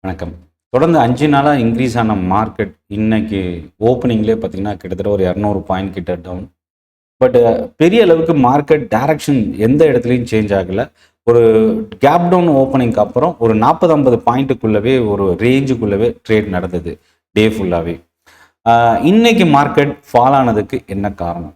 வணக்கம். தொடர்ந்து 5 நாளா இன்க்ரீஸ் ஆன மார்க்கெட் இன்னைக்கு ஓப்பனிங்லயே பார்த்தீங்கன்னா, கிட்டத்தட்ட ஒரு 200 பாயிண்ட் கிட்ட டவுன். பட் பெரிய அளவுக்கு மார்க்கெட் டைரக்ஷன் எந்த இடத்துலயும் சேஞ்ச் ஆகல. ஒரு கேப் டவுன் ஓப்பனிங்க்கு அப்புறம் ஒரு 40, 50 பாயிண்ட்டுக்குள்ளவே ஒரு ரேஞ்சுக்குள்ளவே ட்ரேட் நடந்தது. டே ஃபுல்லாவே. இன்னைக்கு மார்க்கெட் ஃபால் ஆனதுக்கு என்ன காரணம்?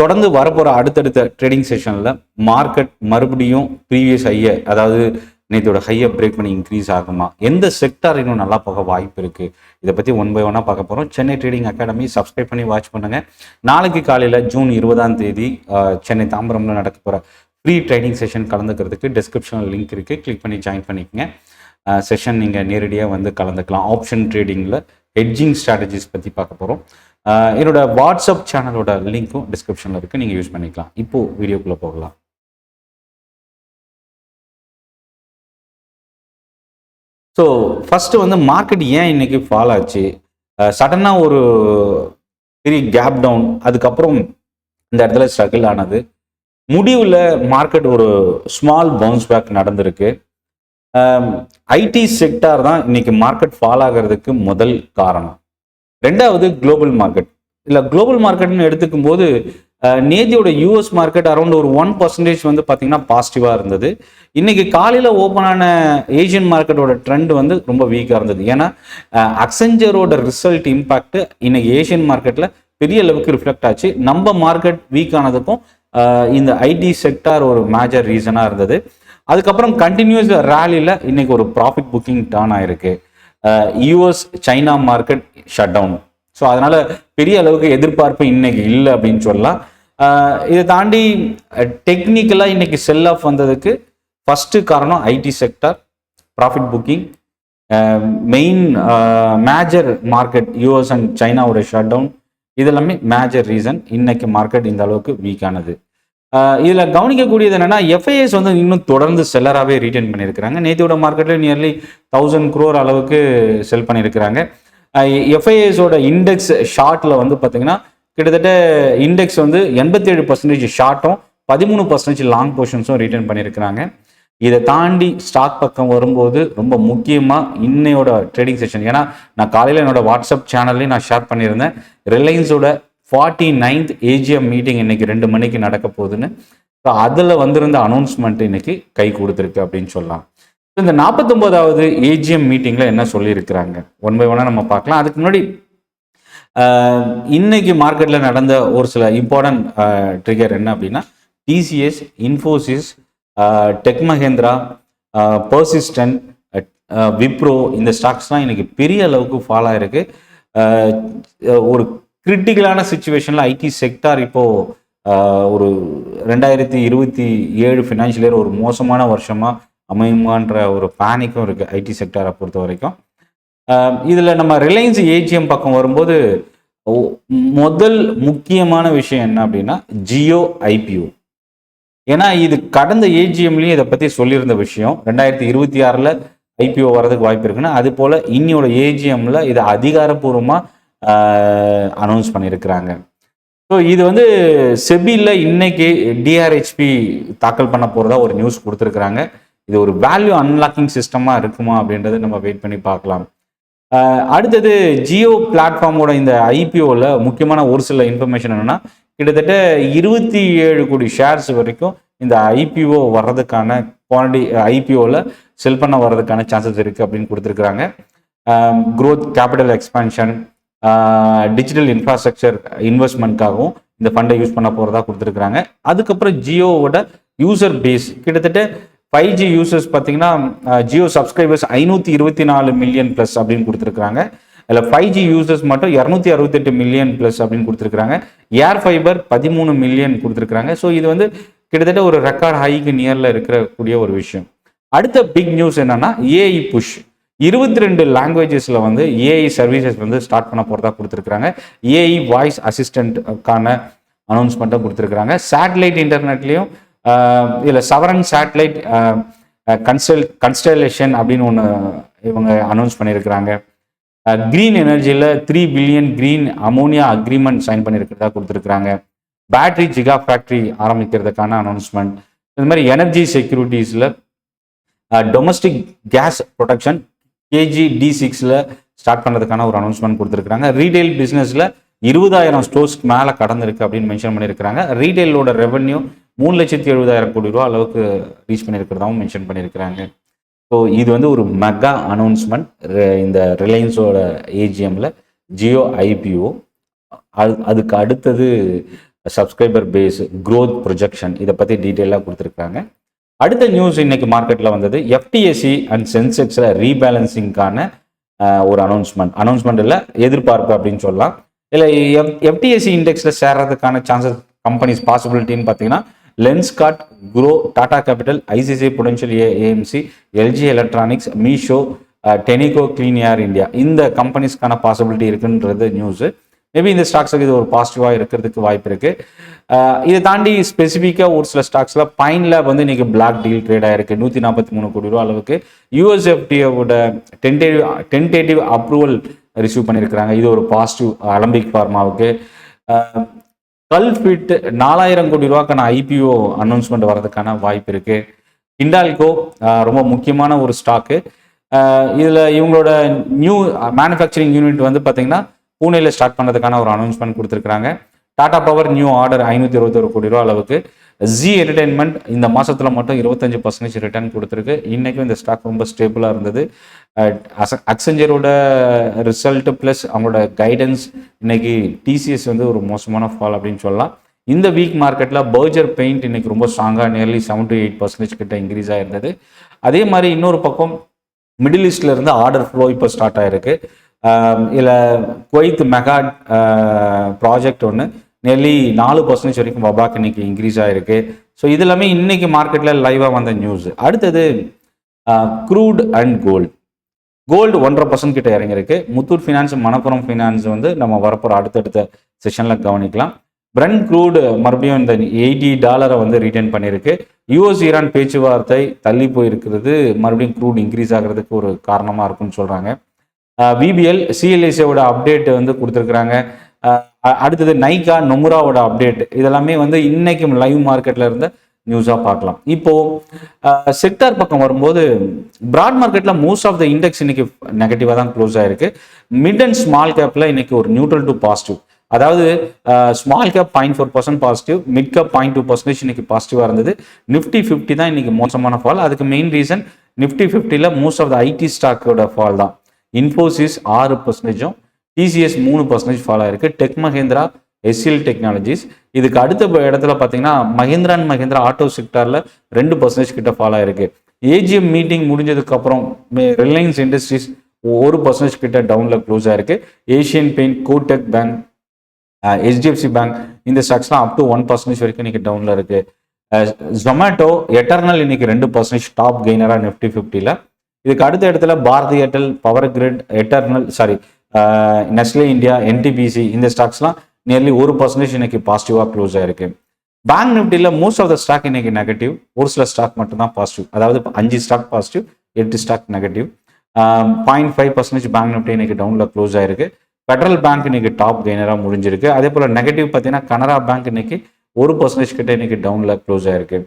தொடர்ந்து வரப்போற அடுத்தடுத்த ட்ரேடிங் செஷன்ல மார்க்கெட் மறுபடியும் ப்ரீவியஸ் ஹையை, அதாவது நேத்தோட ஹையை பிரேக் பண்ணி இன்க்ரீஸ் ஆகுமா? எந்த செக்டார் இன்னும் நல்லா போக வாய்ப்பு இருக்கு? இதை பத்தி ஒன் பை ஒன்னா பார்க்க போறோம். சென்னை ட்ரேடிங் அகாடமி சப்ஸ்கிரைப் பண்ணி வாட்ச் பண்ணுங்க. நாளைக்கு காலையில ஜூன் 20ஆம் தேதி சென்னை தாம்பரம்ல நடக்க போற ஃப்ரீ ட்ரைனிங் செஷன் கலந்துக்கிறதுக்கு டிஸ்கிரிப்ஷனில் லிங்க் இருக்கு. கிளிக் பண்ணி ஜாயின் பண்ணிக்கங்க. செஷன் நீங்க நேரடியாக வந்து கலந்துக்கலாம். ஆப்ஷன் ட்ரேடிங்ல ஹெட்ஜிங் ஸ்ட்ராட்டஜிஸ் பத்தி பார்க்க போறோம். என்னோட வாட்ஸ்அப் சேனலோட லிங்க்கும் டிஸ்கிரிப்ஷனில் இருக்கு, நீங்க யூஸ் பண்ணிக்கலாம். இப்போ வீடியோக்குள்ள போகலாம். ஸோ ஃபர்ஸ்ட் வந்து மார்க்கெட் ஏன் இன்னைக்கு ஃபால் ஆச்சு? சடனாக ஒரு பெரிய கேப் டவுன், அதுக்கப்புறம் இந்த இடத்துல ஸ்ட்ரகிள் ஆனது, முடிவில் மார்க்கெட் ஒரு ஸ்மால் பவுன்ஸ் பேக் நடந்திருக்கு. ஐடி செக்டார் தான் இன்னைக்கு மார்க்கெட் ஃபால் ஆகிறதுக்கு முதல் காரணம். ரெண்டாவது குளோபல் மார்க்கெட். இல்லை, குளோபல் மார்க்கெட்னு எடுத்துக்கும் போது நேத்தியோட யூஎஸ் மார்க்கெட் அரௌண்ட் ஒரு 1% வந்து பார்த்தீங்கன்னா பாசிட்டிவாக இருந்தது. இன்னைக்கு காலையில் ஓப்பன் ஆன ஏஷியன் மார்க்கெட்டோட ட்ரெண்ட் வந்து ரொம்ப வீக்காக இருந்தது. ஏன்னா அக்செஞ்சரோட ரிசல்ட் இம்பாக்ட் இன்னைக்கு ஏஷியன் மார்க்கெட்டில் பெரிய அளவுக்கு ரிஃப்ளெக்ட் ஆச்சு. நம்ம மார்க்கெட் வீக் ஆனதுக்கும் இந்த ஐடி செக்டார் ஒரு மேஜர் ரீசனாக இருந்தது. அதுக்கப்புறம் கண்டினியூஸ் ரேலியில் இன்னைக்கு ஒரு ப்ராஃபிட் புக்கிங் டர்ன் ஆயிருக்கு. US China market shut down. So அதனால பெரிய அளவுக்கு எதிர்பார்ப்பு இன்னைக்கு இல்லை அப்படின்னு சொல்லலாம். இதை தாண்டி டெக்னிக்கலாக இன்னைக்கு செல் ஆஃப் வந்ததுக்கு ஃபர்ஸ்ட் காரணம் IT sector, profit booking, main major market US and சைனாவோட ஷட் டவுன், இதெல்லாமே மேஜர் ரீசன் இன்னைக்கு மார்க்கெட் இந்த அளவுக்கு வீக் ஆனது. இதில் கவனிக்கக்கூடியது என்னன்னா, எஃப்ஐஎஸ் வந்து இன்னும் தொடர்ந்து செல்லராகவே ரீட்டைன் பண்ணியிருக்கிறாங்க. நேத்தியோட மார்க்கெட்டில் நியர்லி 1000 crore அளவுக்கு செல் பண்ணியிருக்கிறாங்க. எஃப்ஐஎஸோட இண்டெக்ஸ் ஷார்ட்ல வந்து பார்த்தீங்கன்னா கிட்டத்தட்ட இண்டெக்ஸ் வந்து 87% ஷார்ட்டும் 13% லாங் பொசிஷன்ஸும் ரீட்டைன் பண்ணியிருக்கிறாங்க. இதை தாண்டி ஸ்டாக் பக்கம் வரும்போது ரொம்ப முக்கியமாக இன்னையோட ட்ரேடிங் செஷன், ஏன்னா நான் காலையில் என்னோட வாட்ஸ்அப் சேனல்லையும் நான் ஷேர் பண்ணியிருந்தேன், ரிலையன்ஸோட 49th ஏஜிஎம் மீட்டிங் இன்னைக்கு 2 மணிக்கு நடக்க போகுதுன்னு. ஸோ அதில் வந்திருந்த அனௌன்ஸ்மெண்ட் இன்னைக்கு கை கொடுத்துருக்கு அப்படின்னு சொல்லலாம். இந்த 49வது ஏஜிஎம் மீட்டிங்ல என்ன சொல்லியிருக்கிறாங்க ஒன் பை ஒன்னா நம்ம பார்க்கலாம். அதுக்கு முன்னாடி இன்னைக்கு மார்க்கெட்ல நடந்த ஒரு சில இம்பார்ட்டன்ட் ட்ரிகர் என்ன அப்படின்னா, TCS, Infosys, tech Mahindra, persistent, Wipro, இந்த ஸ்டாக்ஸ்லாம் இன்னைக்கு பெரிய அளவுக்கு ஃபால் ஆயிருக்கு. ஒரு கிரிட்டிக்கலான சுச்சுவேஷன்ல ஐடி செக்டார் இப்போ ஒரு 2027 ஃபினான்ஷியல் இயர் ஒரு மோசமான வருஷமா அமையுமான்ற ஒரு பேனிக்கும் இருக்கு ஐடி செக்டாரை பொறுத்த வரைக்கும். இதுல நம்ம ரிலையன்ஸ் ஏஜிஎம் பக்கம் வரும்போது முதல் முக்கியமான விஷயம் என்ன அப்படின்னா, ஜியோ ஐபிஓ. ஏன்னா இது கடந்த ஏஜிஎம்லயும் இதை பத்தி சொல்லியிருந்த விஷயம். 2026 ஐபிஓ வர்றதுக்கு வாய்ப்பு இருக்குன்னா, அது போல இன்னியோட ஏஜிஎம்ல இதை அதிகாரப்பூர்வமா அனௌன்ஸ் பண்ணியிருக்கிறாங்க. ஸோ இது வந்து செபியில் இன்னைக்கு டிஆர்ஹெச்பி தாக்கல் பண்ண போறதா ஒரு நியூஸ் கொடுத்துருக்குறாங்க. இது ஒரு வேல்யூ அன்லாக்கிங் சிஸ்டமா இருக்குமா அப்படின்றத நம்ம வெயிட் பண்ணி பார்க்கலாம். அடுத்தது ஜியோ பிளாட்ஃபார்மோட இந்த ஐபிஓவில் முக்கியமான ஒரு சில இன்ஃபர்மேஷன் என்னன்னா, கிட்டத்தட்ட 27 கோடி ஷேர்ஸ் வரைக்கும் இந்த ஐபிஓ வர்றதுக்கான குவாலிட்டி, ஐபிஓவில் செல் பண்ண வர்றதுக்கான சான்சஸ் இருக்கு அப்படின்னு கொடுத்துருக்குறாங்க. Growth, capital expansion, digital infrastructure இன்வெஸ்ட்மெண்ட்காகவும் இந்த ஃபண்டை யூஸ் பண்ண போகிறதா கொடுத்துருக்குறாங்க. அதுக்கப்புறம் ஜியோவோட யூசர் பேஸ் கிட்டத்தட்ட 5G யூசர்ஸ் பார்த்தீங்கன்னா, ஜியோ சப்ஸ்கிரைபர்ஸ் 524 மில்லியன் ப்ளஸ் அப்படின்னு கொடுத்துருக்காங்க. அதில் 5G யூசர்ஸ் மட்டும் 268 மில்லியன் ப்ளஸ் அப்படின்னு கொடுத்துருக்காங்க. ஏர் ஃபைபர் 13 மில்லியன் கொடுத்துருக்காங்க. ஸோ இது வந்து கிட்டத்தட்ட ஒரு ரெக்கார்ட் ஹைக்கு நியரில் இருக்கக்கூடிய ஒரு விஷயம். அடுத்த பிக் நியூஸ் என்னன்னா, ஏஐ புஷ். 22 லாங்குவேஜஸ்ல வந்து ஏஐ சர்வீசஸ் வந்து ஸ்டார்ட் பண்ண போறதா கொடுத்துருக்காங்க. ஏஐ வாய்ஸ் அசிஸ்டன்ட்கான அனௌன்ஸ்மெண்ட்டும் கொடுத்துருக்காங்க. சேட்டலைட் இன்டர்நெட்லையும் இதில் சவரன் சேட்டலைட் கன்ஸ்டலேஷன் அப்படின்னு ஒன்று இவங்க அனௌன்ஸ் பண்ணியிருக்கிறாங்க. கிரீன் எனர்ஜியில் 3 billion green ammonia agreement sign பண்ணியிருக்கிறதா கொடுத்துருக்காங்க. பேட்டரி ஜிகா ஃபேக்டரி ஆரம்பிக்கிறதுக்கான அனௌன்ஸ்மெண்ட். இந்த மாதிரி எனர்ஜி செக்யூரிட்டிஸில் டொமஸ்டிக் கேஸ் ப்ரொடக்ஷன் KG-D6ல ஸ்டார்ட் பண்ணுறதுக்கான ஒரு அனௌன்ஸ்மெண்ட் கொடுத்துருக்காங்க. ரீட்டைல் பிஸ்னஸில் 20,000 ஸ்டோர்ஸ்க்கு மேலே கடந்திருக்கு அப்படின்னு மென்ஷன் பண்ணியிருக்கிறாங்க. ரீட்டைலோட ரெவன்யூ 3,70,000 கோடி ரூபா அளவுக்கு ரீச் பண்ணியிருக்கிறதாவும் மென்ஷன் பண்ணியிருக்கிறாங்க. ஸோ இது வந்து ஒரு மெகா அனௌன்ஸ்மெண்ட். இந்த ரிலையன்ஸோட ஏஜிஎம்மில் ஜியோ IPO, அதுக்கு அடுத்தது சப்ஸ்கிரைபர் பேஸ், க்ரோத் ப்ரொஜெக்ஷன், இதை பற்றி டீட்டெயிலாக கொடுத்துருக்காங்க. அடுத்த நியூஸ் இன்னைக்கு மார்க்கெட்டில் வந்தது FTSE அண்ட் சென்செக்ஸில் ரீபேலன்சிங்கான ஒரு அனௌன்ஸ்மெண்ட் இல்லை, எதிர்பார்ப்பு அப்படின்னு சொல்லலாம். இல்லை FTSE இண்டெக்ஸில் சேர்றதுக்கான சான்சஸ் கம்பெனிஸ் பாசிபிலிட்டின்னு பார்த்தீங்கன்னா Lenskart, Groww, Tata capital, ICICI Prudential AMC, LG electronics, Meesho, Tenneco, clean air India, இந்த கம்பெனிஸ்க்கான பாசிபிலிட்டி இருக்குன்றது நியூஸு. மேபி இந்த ஸ்டாக்ஸுக்கு இது ஒரு பாசிட்டிவாக இருக்கிறதுக்கு வாய்ப்பு இருக்குது. இதை தாண்டி ஸ்பெசிஃபிக்காக ஒரு சில ஸ்டாக்ஸில் பைன் லேப் வந்து இன்னைக்கு பிளாக் டீல் ட்ரேட் ஆயிருக்கு. 143 கோடி ரூபா அளவுக்கு USFDAவோட டென்டேட்டிவ் அப்ரூவல் ரிசீவ் பண்ணியிருக்கிறாங்க. இது ஒரு பாசிட்டிவ் அலம்பிக் ஃபார்மாவுக்கு. கல்ஃபிட் 4,000 கோடி ரூபாய்க்கான IPO அனௌன்ஸ்மெண்ட் வர்றதுக்கான வாய்ப்பு இருக்கு. ஹிண்டால்கோ ரொம்ப முக்கியமான ஒரு ஸ்டாக்கு. இதில் இவங்களோட நியூ மேனுஃபேக்சரிங் யூனிட் வந்து பார்த்தீங்கன்னா பூனேல ஸ்டார்ட் பண்ணுறதுக்கான ஒரு அனௌன்ஸ்மெண்ட் கொடுத்துருக்காங்க. டாடா பவர் நியூ ஆர்டர் 521 கோடி ரூபா அளவுக்கு. ஜி என்டர்டைன்மெண்ட் இந்த மாதத்தில் மட்டும் 25% ரிட்டர்ன் கொடுத்துருக்கு. இன்றைக்கும் இந்த ஸ்டாக் ரொம்ப ஸ்டேபிளாக இருந்தது. அக்செஞ்சரோட ரிசல்ட் ப்ளஸ் அவங்களோட கைடன்ஸ் இன்னைக்கு TCS வந்து ஒரு மோசமான ஃபால் அப்படின்னு சொல்லலாம். இந்த வீக் மார்க்கெட்டில் பர்ஜர் பெயிண்ட் இன்னைக்கு ரொம்ப ஸ்ட்ராங்காக நியர்லி 7 to 8% கிட்ட இன்க்ரீஸ் ஆயிருந்தது. அதே மாதிரி இன்னொரு பக்கம் மிடில் ஈஸ்ட்ல இருந்து ஆர்டர் ஃப்ளோ இப்போ ஸ்டார்ட் ஆயிருக்கு. இதில் குவைத் மெகா ப்ராஜெக்ட் ஒன்று நியர்லி 4% வரைக்கும் வபாக் இன்னைக்கு இன்க்ரீஸ் ஆயிருக்கு. ஸோ இது எல்லாமே இன்னைக்கு மார்க்கெட்டில் லைவாக வந்த நியூஸ். அடுத்தது க்ரூட் அண்ட் கோல்டு 1.5% கிட்ட இறங்கியிருக்கு. முத்தூட் ஃபினான்ஸ், மணப்புரம் ஃபினான்ஸ் வந்து நம்ம வரப்போகிற அடுத்தடுத்த செஷனில் கவனிக்கலாம். பிரெண்ட் க்ரூட் மறுபடியும் இந்த $80 வந்து ரீட்டைன் பண்ணியிருக்கு. US-ஈரான் பேச்சுவார்த்தை தள்ளி போயிருக்கிறது மறுபடியும் க்ரூட் இன்க்ரீஸ் ஆகிறதுக்கு ஒரு காரணமாக இருக்குன்னு சொல்கிறாங்க. VBL, CLSAவோட அப்டேட் வந்து கொடுத்துருக்குறாங்க. அடுத்தது நைகா, நொமுராவோட அப்டேட், இதெல்லாமே வந்து இன்னைக்கு லைவ் மார்க்கெட்டில் இருந்த நியூஸாக பார்க்கலாம். இப்போ செக்டார் பக்கம் வரும்போது பிராட் மார்க்கெட்டில் மோஸ்ட் ஆஃப் த இண்டெக்ஸ் இன்னைக்கு நெகட்டிவாக தான் க்ளோஸ் ஆயிருக்கு. மிட் அண்ட் ஸ்மால் கேப்பில் இன்னைக்கு ஒரு நியூட்ரல் டு பாசிட்டிவ், அதாவது small cap 0.4% positive, mid cap 0.2% இன்னைக்கு பாசிட்டிவாக இருந்தது. நிஃப்டி 50 தான் இன்னைக்கு மோசமான ஃபால். அதுக்கு மெயின் ரீசன் நிஃப்டி 50ல மோஸ்ட் ஆஃப் த IT ஸ்டாக்கோட ஃபால் தான். இன்ஃபோசிஸ் 6%, TCS 3% ஃபால் ஆயிருக்கு. டெக் மஹேந்திரா, SL டெக்னாலஜிஸ், இதுக்கு அடுத்த இடத்துல பார்த்தீங்கன்னா மஹேந்திரா அண்ட் மஹேந்திரா ஆட்டோ செக்டாரில் 2% கிட்ட ஃபால் ஆயிருக்கு. AGM மீட்டிங் முடிஞ்சதுக்கு அப்புறம் ரிலையன்ஸ் இண்டஸ்ட்ரீஸ் 1% கிட்ட டவுனில் க்ளோஸ் ஆயிருக்கு. Asian paint, Kotak bank, HDFC bank, இந்த ஸ்டாக்ஸ்லாம் அப் டு 1% வரைக்கும் இன்னைக்கு டவுனில் இருக்கு. ஜொமேட்டோ, எட்டர்னல் இன்னைக்கு 2% டாப் கெய்னரா நிஃப்டி 50ல. இதுக்கு அடுத்த இடத்துல Bharti Airtel, Power Grid, Eternal, Nestle India, NTPC, இந்த ஸ்டாக்ஸ்லாம் நியர்லி 1% இன்னைக்கு பாசிட்டிவாக க்ளோஸ் ஆயிருக்கு. Bank Nifty most of the stock இன்னைக்கு நெகட்டிவ், ஒரு சில ஸ்டாக் மட்டும் தான் பாசிட்டிவ். அதாவது 5 stock positive, 8 stock negative. 0.5% bank Nifty இன்னைக்கு டவுனில் க்ளோஸ் ஆயிருக்கு. ஃபெடரல் பேங்க் இன்னைக்கு டாப் கெய்னராக முடிஞ்சிருக்கு. அதே போல் நெகட்டிவ் பார்த்தீங்கன்னா கனரா பேங்க் இன்னைக்கு 1% கிட்ட இன்னைக்கு டவுனில் க்ளோஸ் ஆயிருக்கு.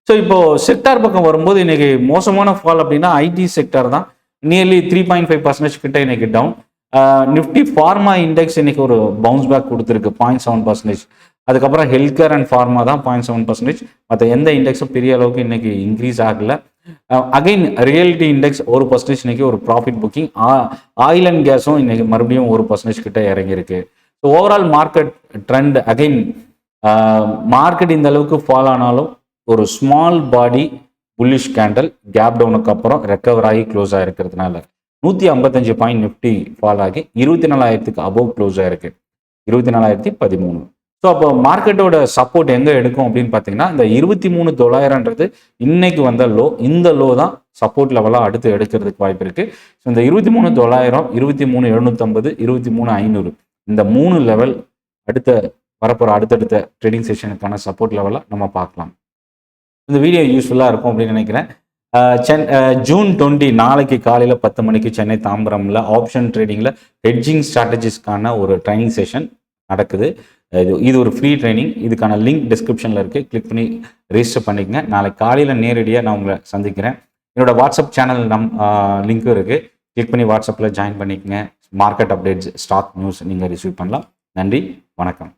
ஸோ இப்போ செக்டார் பக்கம் வரும்போது இன்னைக்கு மோசமான ஃபால் அப்படின்னா IT செக்டார் தான். நியர்லி 3.5% கிட்ட இன்னைக்கு டவுன். நிஃப்டி ஃபார்மா இண்டெக்ஸ் இன்னைக்கு ஒரு பவுன்ஸ் பேக் கொடுத்துருக்கு 0.7%. அதுக்கப்புறம் ஹெல்த் கேர் அண்ட் ஃபார்மா தான் 0.7%. மற்ற எந்த இண்டெக்ஸும் பெரிய அளவுக்கு இன்னைக்கு இன்க்ரீஸ் ஆகல. அகைன் ரியாலிட்டி இண்டெக்ஸ் 1% இன்னைக்கு ஒரு ப்ராஃபிட் புக்கிங். ஆயில் அண்ட் கேஸும் இன்னைக்கு மறுபடியும் 1% கிட்ட இறங்கியிருக்கு. So overall market trend again market இந்த அளவுக்கு ஃபால் ஆனாலும் ஒரு small body bullish candle gap டவுனுக்கு அப்புறம் ரெக்கவர் ஆகி க்ளோஸ் ஆகிருக்கிறதுனால 155 பாயிண்ட் நிஃப்டி ஃபால் ஆகி 24,000க்கு அபவ் க்ளோஸ் ஆயிருக்கு, 24,013. ஸோ அப்போ மார்க்கெட்டோட சப்போர்ட் எங்கே எடுக்கும் அப்படின்னு பார்த்தீங்கன்னா இந்த 23,900ன்றது இன்னைக்கு வந்த லோ, இந்த லோ தான் சப்போர்ட் லெவலாக அடுத்து எடுக்கிறதுக்கு வாய்ப்பு இருக்கு. ஸோ இந்த 23,900, 23,750, 23,500 இந்த 3 லெவல் வரப்போகிற அடுத்தடுத்த ட்ரேடிங் செஷனுக்கான சப்போர்ட் லெவலாக நம்ம பார்க்கலாம். இந்த வீடியோ யூஸ்ஃபுல்லாக இருக்கும் அப்படின்னு நினைக்கிறேன். ஜூன் 20 நாளைக்கு காலையில் 10 மணிக்கு சென்னை தாம்பரமில் ஆப்ஷன் ட்ரேடிங்கில் ஹெட்ஜிங் ஸ்ட்ராட்டஜிஸ்க்கான ஒரு ட்ரைனிங் செஷன் நடக்குது. இது ஒரு ஃப்ரீ ட்ரைனிங். இதுக்கான லிங்க் டிஸ்கிரிப்ஷனில் இருக்குது, கிளிக் பண்ணி ரெஜிஸ்டர் பண்ணிக்கங்க. நாளைக்கு காலையில் நேரடியாக நான் உங்களை சந்திக்கிறேன். என்னோட வாட்ஸ்அப் சேனல் லிங்க்கும் இருக்குது. கிளிக் பண்ணி வாட்ஸ்அப்பில் ஜாயின் பண்ணிக்கங்க. மார்க்கெட் அப்டேட்ஸ், ஸ்டாக் நியூஸ் நீங்கள் ரிசீவ் பண்ணலாம். நன்றி, வணக்கம்.